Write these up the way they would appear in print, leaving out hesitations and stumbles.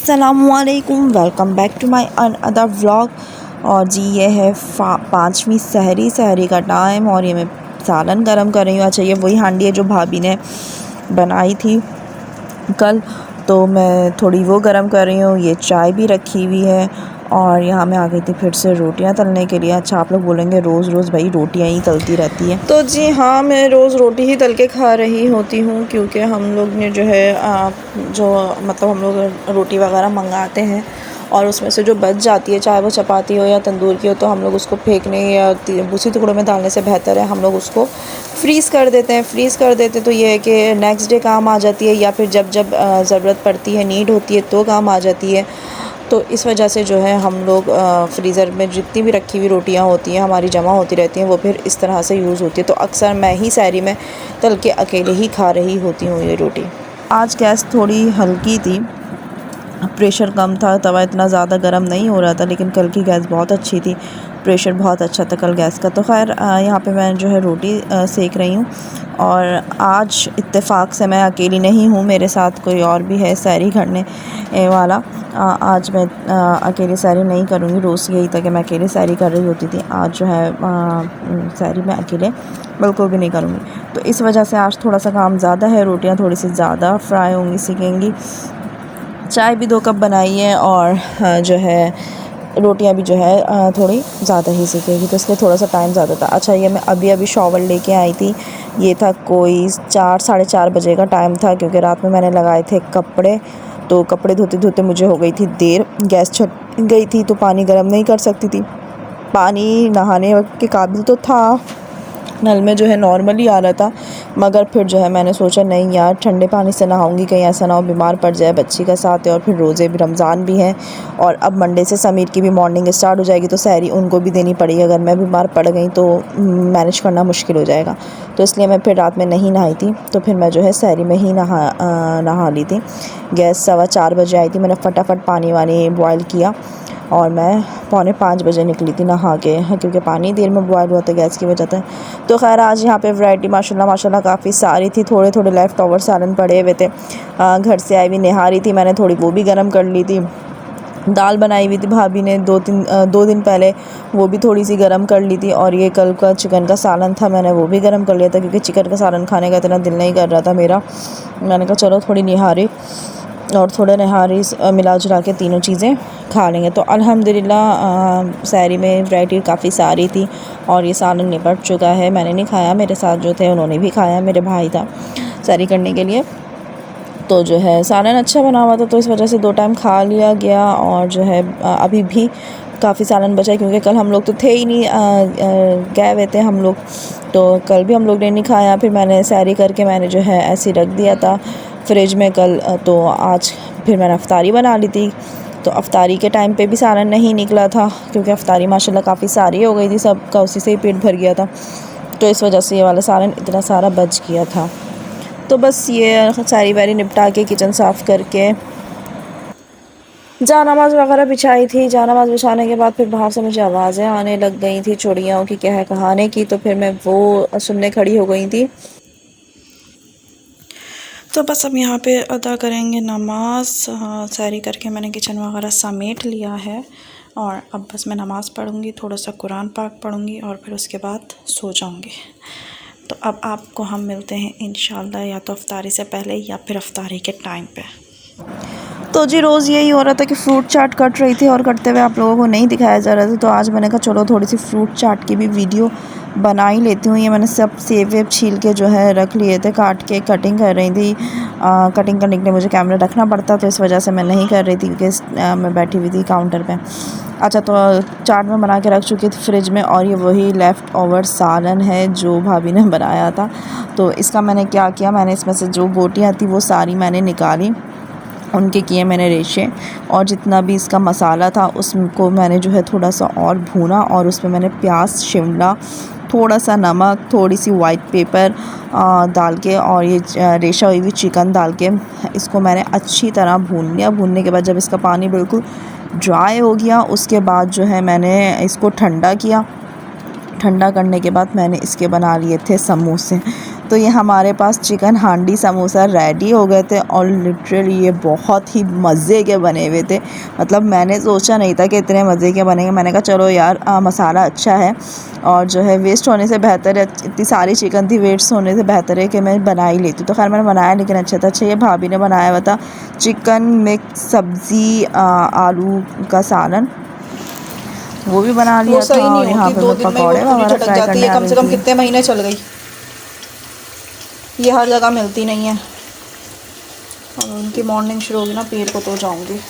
अस्सलामुअलैकुम, welcome back to my another vlog. और जी ये है पाँचवीं सहरी का टाइम और ये मैं सालन गरम कर रही हूँ। अच्छा, ये वही हांडी है जो भाभी ने बनाई थी कल, तो मैं थोड़ी वो गरम कर रही हूँ। ये चाय भी रखी हुई है और यहाँ मैं आ गई थी फिर से रोटियाँ तलने के लिए। अच्छा, आप लोग बोलेंगे रोज़ रोज़ भाई रोटियाँ ही तलती रहती है, तो जी हाँ, मैं रोज़ रोटी ही तल के खा रही होती हूँ, क्योंकि हम लोग ने जो है हम लोग रोटी वगैरह मंगाते हैं और उसमें से जो बच जाती है, चाहे वो चपाती हो या तंदूर की हो, तो हम लोग उसको फेंकने या उसी टुकड़ों में डालने से बेहतर है हम लोग उसको फ्रीज़ कर देते हैं। तो ये है कि नेक्स्ट डे काम आ जाती है, या फिर जब जब ज़रूरत पड़ती है, नीड होती है, तो काम आ जाती है। तो इस वजह से जो है हम लोग फ्रीज़र में जितनी भी रखी हुई रोटियां होती हैं हमारी जमा होती रहती हैं, वो फिर इस तरह से यूज़ होती है। तो अक्सर मैं ही सहरी में तल के अकेले ही खा रही होती हूँ ये रोटी। आज गैस थोड़ी हल्की थी, प्रेशर कम था, तवा इतना ज़्यादा गर्म नहीं हो रहा था, लेकिन कल की गैस बहुत अच्छी थी, प्रेशर बहुत अच्छा था कल गैस का। तो खैर यहाँ पे मैं जो है रोटी सेक रही हूँ। और आज इत्तेफाक से मैं अकेली नहीं हूँ, मेरे साथ कोई और भी है सहरी करने वाला। आज मैं अकेली सहरी नहीं करूँगी। रोज़ यही था कि मैं अकेली सहरी कर रही होती थी, आज जो है सहरी मैं अकेले बिल्कुल भी नहीं करूँगी। तो इस वजह से आज थोड़ा सा काम ज़्यादा है, रोटियाँ थोड़ी सी ज़्यादा फ्राई होंगी, सीखेंगी। चाय भी 2 कप बनाई है और जो है रोटियां भी जो है थोड़ी ज़्यादा ही सीखेगी, तो इसलिए थोड़ा सा टाइम ज़्यादा था। अच्छा, ये मैं अभी शॉवर लेके आई थी, ये था कोई 4 साढ़े 4 बजे का टाइम था, क्योंकि रात में मैंने लगाए थे कपड़े, तो कपड़े धोते धोते मुझे हो गई थी देर, गैस छट गई थी तो पानी गर्म नहीं कर सकती थी। पानी नहाने के काबिल तो था, नल में जो है नॉर्मली आ रहा था, मगर फिर जो है मैंने सोचा नहीं यार, ठंडे पानी से नहाऊंगी, कहीं ऐसा ना हो बीमार पड़ जाए, बच्ची का साथ है और फिर रोज़े भी, रमज़ान भी हैं, और अब मंडे से समीर की भी मॉर्निंग स्टार्ट हो जाएगी, तो सहरी उनको भी देनी पड़ेगी। अगर मैं बीमार पड़ गई तो मैनेज करना मुश्किल हो जाएगा, तो इसलिए मैं फिर रात में नहीं नहाई थी। तो फिर मैं जो है सहरी में ही नहा ली थी। गैस 4:15 बजे आई थी, मैंने फटाफट पानी वानी बॉयल किया और मैं 4:45 बजे निकली थी नहा के, क्योंकि पानी देर में बॉयल हुआ था गैस की वजह से। तो खैर आज यहाँ पे वैरायटी माशाल्लाह काफ़ी सारी थी, थोड़े थोड़े लेफ़्ट ओवर सालन पड़े हुए थे। घर से आई हुई निहारी थी, मैंने थोड़ी वो भी गर्म कर ली थी। दाल बनाई हुई थी भाभी ने 2 दिन पहले, वो भी थोड़ी सी गर्म कर ली थी। और ये कल का चिकन का सालन था, मैंने वो भी गर्म कर लिया था, क्योंकि चिकन का सालन खाने का इतना दिल नहीं कर रहा था मेरा। मैंने कहा चलो थोड़ी निहारी और थोड़े नहारी मिला जुला के तीनों चीज़ें खा लेंगे। तो अल्हम्दुलिल्लाह सहरी में वैरायटी काफ़ी सारी थी और ये सालन निपट चुका है। मैंने नहीं खाया, मेरे साथ जो थे उन्होंने भी खाया, मेरे भाई था सहरी करने के लिए, तो जो है सालन अच्छा बना हुआ था, तो इस वजह से 2 टाइम खा लिया गया। और जो है अभी भी काफ़ी सालन बचा है, क्योंकि कल हम लोग तो थे ही नहीं, गए हुए थे हम लोग, तो कल भी हम लोग ने नहीं खाया। फिर मैंने सहरी करके मैंने जो है ऐसे रख दिया था फ्रिज में कल, तो आज फिर मैंने अफ्तारी बना ली थी। तो अफ्तारी के टाइम पे भी सालन नहीं निकला था, क्योंकि अफ्तारी माशाल्लाह काफ़ी सारी हो गई थी, सबका उसी से ही पेट भर गया था, तो इस वजह से ये वाला सालन इतना सारा बच गया था। तो बस ये सारी वारी निपटा के किचन साफ़ करके जानामाज़ वगैरह बिछाई थी। जानामाज़ बिछाने के बाद फिर बाहर से मुझे आवाज़ें आने लग गई थी चुड़ियों की, क्या है कहाने की, तो फिर मैं वो सुनने खड़ी हो गई थी। तो बस अब यहाँ पे अदा करेंगे नमाज। सहरी करके मैंने किचन वगैरह समेट लिया है और अब बस मैं नमाज़ पढ़ूँगी, थोड़ा सा कुरान पाक पढ़ूँगी और फिर उसके बाद सो जाऊँगी। तो अब आपको हम मिलते हैं इंशाल्लाह, या तो अफ्तारी से पहले या फिर अफ्तारी के टाइम पे। तो जी रोज़ यही हो रहा था कि फ़्रूट चाट कट रही थी और कटते हुए आप लोगों को नहीं दिखाया जा रहा था, तो आज मैंने कहा चलो थोड़ी सी फ़्रूट चाट की भी वीडियो बना ही लेती हूँ। ये मैंने सब सेब वेब छील के जो है रख लिए थे, काट के कटिंग कर रही थी। कटिंग करने के लिए मुझे कैमरा रखना पड़ता, तो इस वजह से मैं नहीं कर रही थी, क्योंकि मैं बैठी हुई थी काउंटर पे। अच्छा, तो चाट में बना के रख चुकी थी फ्रिज में, और ये वही लेफ़्ट ओवर सालन है जो भाभी ने बनाया था। तो इसका मैंने क्या किया, मैंने इसमें से जो बोटियाँ थी वो सारी मैंने निकाली, उनके किए मैंने रेशे, और जितना भी इसका मसाला था उसको मैंने जो है थोड़ा सा और भूना, और उसमें मैंने प्याज, शिमला, थोड़ा सा नमक, थोड़ी सी वाइट पेपर डाल के, और ये रेशा हुई हुई चिकन डाल के इसको मैंने अच्छी तरह भून लिया। भूनने के बाद जब इसका पानी बिल्कुल ड्राई हो गया, उसके बाद जो है मैंने इसको ठंडा किया। ठंडा करने के बाद मैंने इसके बना लिए थे समोसे। तो ये हमारे पास चिकन हांडी समोसा रेडी हो गए थे और लिटरली ये बहुत ही मज़े के बने हुए थे। मतलब मैंने सोचा नहीं था कि इतने मज़े के बनेंगे। मैंने कहा चलो यार मसाला अच्छा है और जो है वेस्ट होने से बेहतर है, इतनी सारी चिकन थी, वेस्ट होने से बेहतर है कि मैं बना ही लेती। तो खैर मैंने बनाया, लेकिन अच्छा था। अच्छा ये भाभी ने बनाया हुआ था चिकन मिक्स सब्ज़ी, आलू का सालन, वो भी बना लिया था। और यहाँ पे मैं पकौड़े वगैरह फ्राई करने आ कम से गई कम थी। कितने महीने चल गई, ये हर जगह मिलती नहीं है। और उनकी मॉर्निंग शुरू होगी ना, पीर को तो जाऊंगी।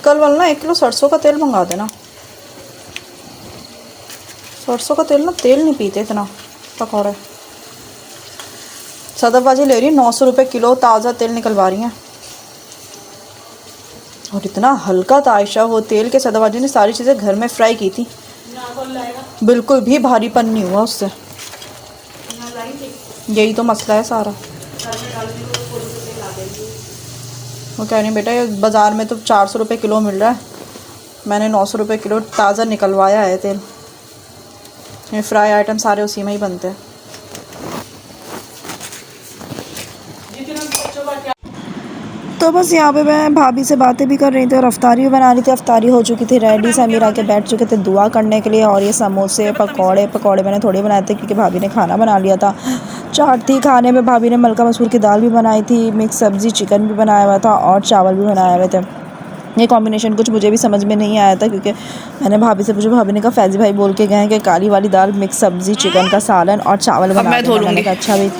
कल वाला ना 1 किलो सरसों का तेल मंगा देना। सरसों का तेल ना, तेल नहीं पीते इतना पकौड़े। सदाबाजी ले रही 900 रुपये किलो, ताज़ा तेल निकलवा रही हैं। और इतना हल्का था आयशा वो तेल के, सदाबाजी ने सारी चीज़ें घर में फ्राई की थी, बिल्कुल भी भारीपन नहीं हुआ उससे। यही तो मसला है सारा। वो कह रही बेटा ये बाज़ार में तो 400 रुपये किलो मिल रहा है, मैंने 900 रुपये किलो ताज़ा निकलवाया है तेल। ये फ्राई आइटम सारे उसी में ही बनते हैं। तो बस यहाँ पे मैं भाभी से बातें भी कर रही थी और अफ्तारी भी बना रही थी। अफ्तारी हो चुकी थी रेडी, समीर आके बैठ चुके थे दुआ करने के लिए। और ये समोसे पकौड़े मैंने थोड़े बनाए थे क्योंकि भाभी ने खाना बना लिया था। चाट थी खाने में, भाभी ने मलका मसूर की दाल भी बनाई थी, मिक्स सब्ज़ी, चिकन भी बनाया हुआ था और चावल भी बनाए हुए थे। ये कॉम्बिनेशन कुछ मुझे भी समझ में नहीं आया था क्योंकि मैंने भाभी से पूछा, भाभी ने कहा फैज़ी भाई बोल के गए हैं कि काली वाली दाल, मिक्स सब्ज़ी, चिकन का सालन और चावल बना देना। मैंने कहा अच्छा भाई।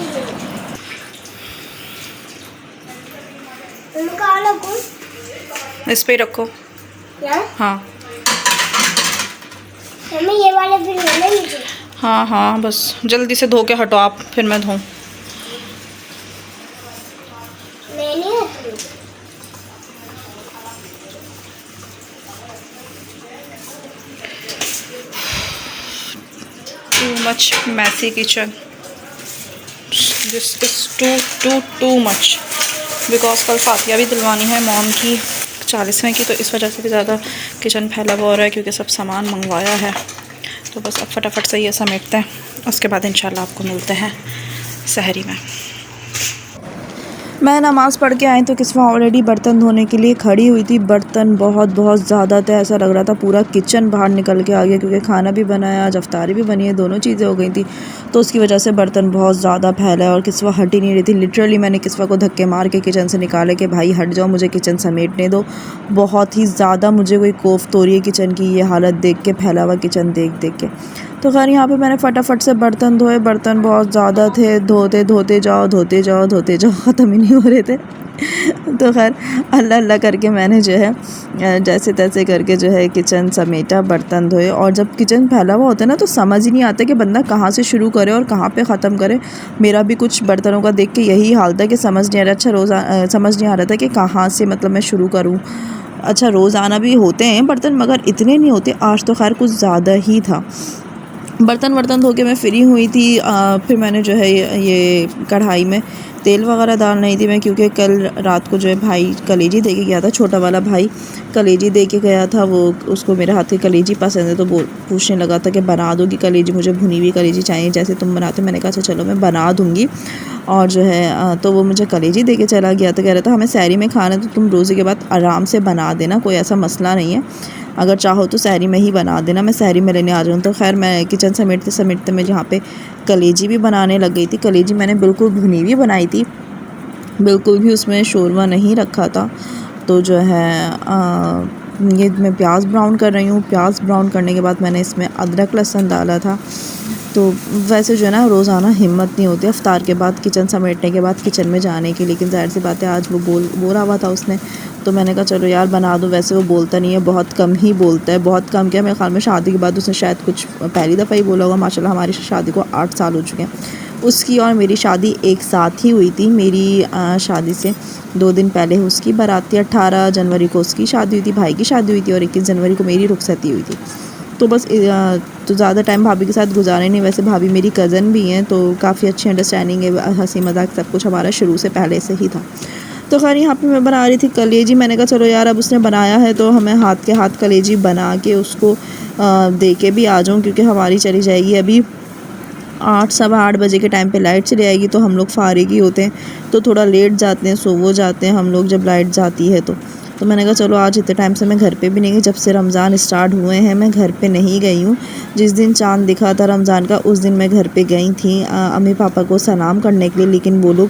इस पे रखो। हाँ ये वाले भी लेना नीचे। हाँ हाँ बस जल्दी से धो के हटो आप, फिर मैं धोऊं। मैं नहीं हटूंगी। Too much messy kitchen, this is too much. Because कल फातिया भी दिलवानी है मॉम की 40वें की, तो इस वजह से भी ज़्यादा किचन फैला हुआ हो रहा है क्योंकि सब सामान मंगवाया है। तो बस अब फटाफट से ये समेटते हैं, उसके बाद इंशाल्लाह आपको मिलते हैं सहरी में। मैं नमाज़ पढ़ के आई तो किस्वा ऑलरेडी बर्तन धोने के लिए खड़ी हुई थी। बर्तन बहुत ज़्यादा थे, ऐसा लग रहा था पूरा किचन बाहर निकल के आ गया क्योंकि खाना भी बनाया, आज अफ्तारी भी बनी है, दोनों चीज़ें हो गई थी। तो उसकी वजह से बर्तन बहुत ज़्यादा फैला है और किस्वा हट ही नहीं रही थी। लिटरली मैंने किस्वा को धक्के मार के किचन से निकाले कि भाई हट जाओ, मुझे किचन समेटने दो। बहुत ही ज़्यादा मुझे कोई कोफ्त हो रही है किचन की, ये हालत देख के, फैला हुआ किचन देख के। तो खैर यहाँ पे मैंने फटाफट से बर्तन धोए। बर्तन बहुत ज़्यादा थे, धोते जाओ ख़त्म ही नहीं हो रहे थे। तो खैर अल्लाह करके मैंने जो है जैसे तैसे करके जो है किचन समेटा, बर्तन धोए। और जब किचन फैला हुआ होता है ना तो समझ ही नहीं आता कि बंदा कहाँ से शुरू करे और कहाँ पे ख़त्म करे। मेरा भी कुछ बर्तनों का देख के यही हाल था कि समझ नहीं आ रहा। अच्छा समझ नहीं आ रहा था कि कहाँ से मतलब मैं शुरू करूँ। अच्छा रोज़ाना भी होते हैं बर्तन मगर इतने नहीं होते, आज तो खैर कुछ ज़्यादा ही था। बर्तन धो के मैं फ्री हुई थी। फिर मैंने जो है ये कढ़ाई में तेल वगैरह डाल रही थी मैं, क्योंकि कल रात को जो है भाई कलेजी दे के गया था, छोटा वाला भाई कलेजी दे के गया था। वो उसको मेरे हाथ की कलेजी पसंद है तो पूछने लगा था कि बना दोगी कलेजी, मुझे भुनी हुई कलेजी चाहिए जैसे तुम बनाते। मैंने कहा अच्छा चलो मैं बना दूँगी। और जो है तो वो मुझे कलेजी दे के चला गया था, कह रहा था हमें सहरी में खाना है तो तुम रोज़े के बाद आराम से बना देना, कोई ऐसा मसला नहीं है, अगर चाहो तो सहरी में ही बना देना, मैं सहरी में लेने आ जाऊँ। तो खैर मैं किचन समेटते मैं जहाँ पे कलेजी भी बनाने लग गई थी। कलेजी मैंने बिल्कुल भुनी हुई बनाई थी, बिल्कुल भी उसमें शोरवा नहीं रखा था। तो जो है ये मैं प्याज ब्राउन कर रही हूँ। प्याज ब्राउन करने के बाद मैंने इसमें अदरक लहसुन डाला था तो वैसे जो है ना रोज़ाना हिम्मत नहीं होती अफ्तार के बाद किचन समेटने के बाद किचन में जाने की, लेकिन ज़ाहिर सी बात है आज वो बोला हुआ था उसने, तो मैंने कहा चलो यार बना दो। वैसे वो बोलता नहीं है, बहुत कम ही बोलता है, बहुत कम क्या, मेरे ख्याल में शादी के बाद उसने शायद कुछ पहली दफ़ा ही बोला होगा। माशाल्लाह हमारी शादी को 8 साल हो चुके हैं। उसकी और मेरी शादी एक साथ ही हुई थी। मेरी शादी से 2 दिन पहले उसकी बारात थी। 18 जनवरी को उसकी शादी हुई थी, भाई की शादी हुई थी, और 21 जनवरी को मेरी रुखसती हुई थी। तो बस तो ज़्यादा टाइम भाभी के साथ गुजारे नहीं। वैसे भाभी मेरी कज़न भी हैं, तो काफ़ी अच्छी अंडरस्टैंडिंग है, हंसी मजाक सब कुछ हमारा शुरू से पहले से ही था। तो खैर यहाँ पे मैं बना रही थी कलेजी। मैंने कहा चलो यार अब उसने बनाया है तो हमें हाथ के हाथ कलेजी बना के उसको दे के भी आ जाऊँ, क्योंकि हमारी चली जाएगी अभी 8 सवा 8 बजे के टाइम पे लाइट चली आएगी, तो हम लोग फारिग ही होते हैं, तो थोड़ा लेट जाते हैं, सो वो जाते हैं हम लोग जब लाइट जाती है तो मैंने कहा चलो आज इतने टाइम से मैं घर पे भी नहीं गई। जब से रमज़ान स्टार्ट हुए हैं मैं घर पे नहीं गई हूँ। जिस दिन चाँद दिखा था रमज़ान का उस दिन मैं घर पे गई थी अम्मी पापा को सलाम करने के लिए, लेकिन वो लोग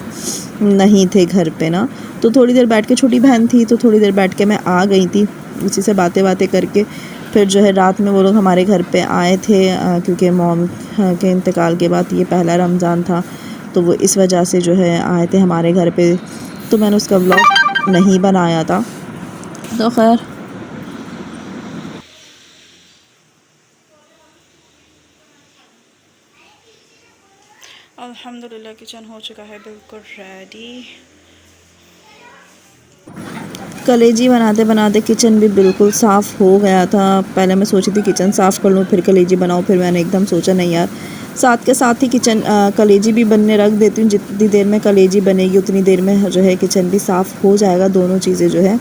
नहीं थे घर पे ना। तो थोड़ी देर बैठ के, छोटी बहन थी तो थोड़ी देर बैठ के मैं आ गई थी, उसी से बातें करके। फिर जो है रात में वो लोग हमारे घर पे आए थे, क्योंकि मॉम के इंतकाल के बाद ये पहला रमज़ान था, तो वो इस वजह से जो है आए थे हमारे घर पे। तो मैंने उसका व्लॉग नहीं बनाया था। तो खैर अल्हम्दुलिल्लाह किचन हो चुका है बिल्कुल रेडी। कलेजी बनाते बनाते किचन भी बिल्कुल साफ़ हो गया था। पहले मैं सोची थी किचन साफ़ कर लूँ फिर कलेजी बनाऊँ, फिर मैंने एकदम सोचा नहीं यार, साथ के साथ ही किचन कलेजी भी बनने रख देती हूँ। जितनी देर में कलेजी बनेगी उतनी देर में जो है किचन भी साफ़ हो जाएगा। दोनों चीज़ें जो है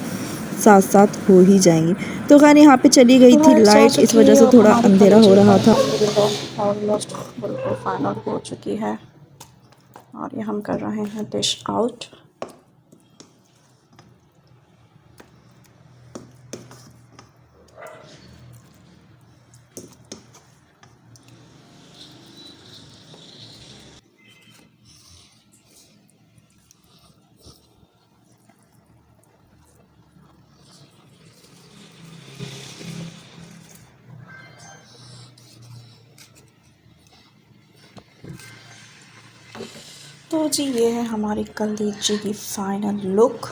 साथ साथ हो ही जाएंगी। तो खैर यहाँ पे चली गई थी लाइट्स आ लाइट, इस चुकी वजह है से और थोड़ा हमारी अंधेरा हो कलेजी रहा था। अल्हम्दुलिल्लाह ऑलमोस्ट बिल्कुल फाइनल हो चुकी है और ये हम कर रहे हैं डिश आउट। तो जी ये है हमारी कलेजी की फाइनल लुक।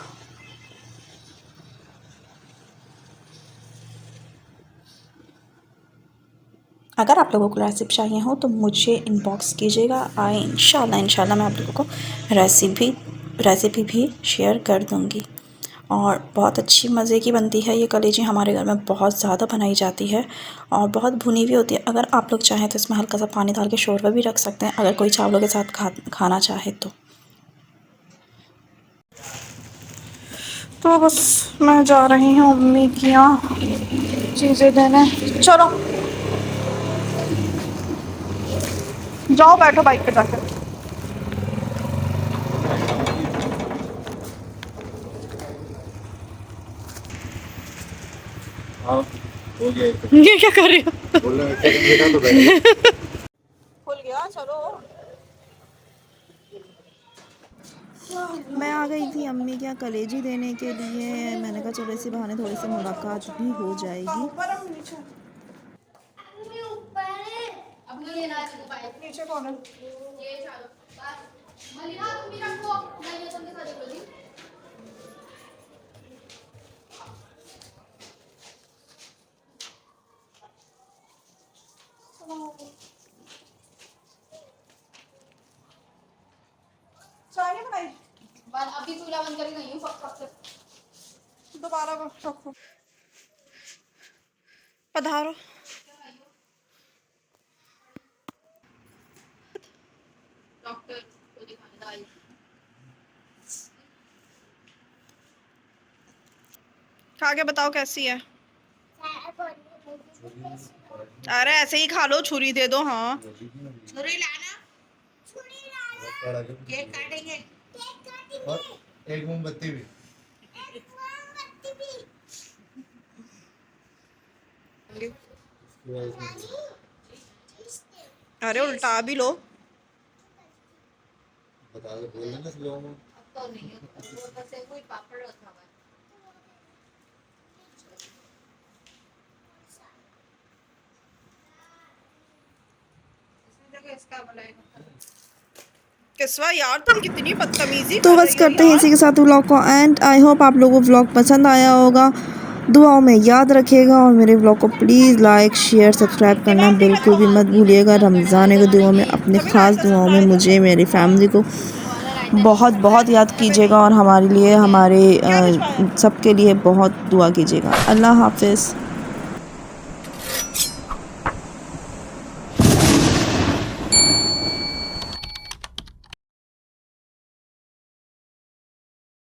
अगर आप लोगों को रेसिपी चाहिए हो तो मुझे इनबॉक्स कीजिएगा। इंशाल्लाह मैं आप लोगों को रेसिपी भी शेयर कर दूँगी। और बहुत अच्छी मज़े की बनती है ये कलेजी, हमारे घर में बहुत ज़्यादा बनाई जाती है और बहुत भुनी हुई होती है। अगर आप लोग चाहें तो इसमें हल्का सा पानी डाल के शोरबा भी रख सकते हैं, अगर कोई चावलों के साथ खाना चाहे तो बस मैं जा रही हूँ अम्मी की यहाँ चीज़ें देने। चलो जाओ बैठो बाइक पे जाकर। हाँ, हो गया ये क्या कर रही हो? बोल रहा है देखा तो बैठ खुल गया चलो। मैं आ गई थी अम्मी के यहाँ कलेजी देने के लिए। मैंने कहा चलो इसी बहाने थोड़ी सी मुलाकात भी हो जाएगी। नीचे कौन है? चाय नहीं बनाई? अभी चूल्हा बंद करके गई हूँ दोबारा रखो। पधारो। डॉक्टर को दिखाने दवाई। खा के बताओ कैसी है। अरे ऐसे ही खा लो, छुरी दे दो। हाँ छुरी लाना, केक काटेंगे। और एक मोमबत्ती भी अरे उल्टा भी लो। बता दो बोल देना लोगों को अब तो नहीं है, वो बस एक कोई पापड़ रखा हुआ है। इसका बुलाएगा किस्वा यार तुम कितनी बदतमीजी तो कर बस रही हो करते हैं यार। इसी के साथ व्लॉग को एंड। आई होप आप लोगों को व्लॉग पसंद आया होगा। दुआओं में याद रखिएगा और मेरे व्लॉग को प्लीज़ लाइक शेयर सब्सक्राइब करना बिल्कुल भी मत भूलिएगा। रमज़ान के दुआओं में अपने ख़ास दुआओं में मुझे मेरी फैमिली को बहुत बहुत याद कीजिएगा और हमारे लिए हमारे सबके लिए बहुत दुआ कीजिएगा। अल्लाह हाफिज़।